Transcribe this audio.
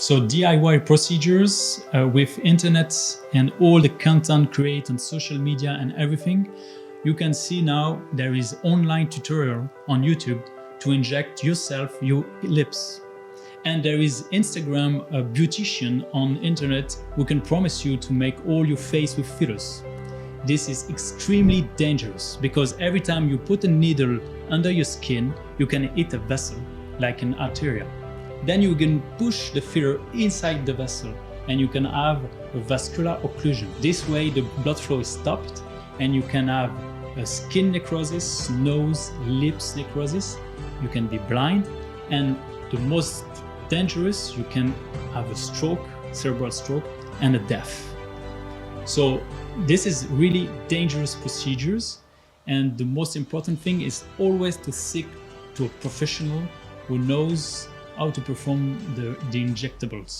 So DIY procedures with internet and all the content created on social media and everything, you can see now there is online tutorial on YouTube to inject yourself your lips. And there is Instagram a beautician on internet who can promise you to make all your face with fillers. This is extremely dangerous because every time you put a needle under your skin, you can hit a vessel, like an artery. Then you can push the filler inside the vessel and you can have a vascular occlusion. This way the blood flow is stopped and you can have a skin necrosis, nose, lips necrosis. You can be blind, and the most dangerous, you can have a stroke, cerebral stroke, and a death. So this is really dangerous procedures, and the most important thing is always to seek to a professional who knows how to perform the injectables.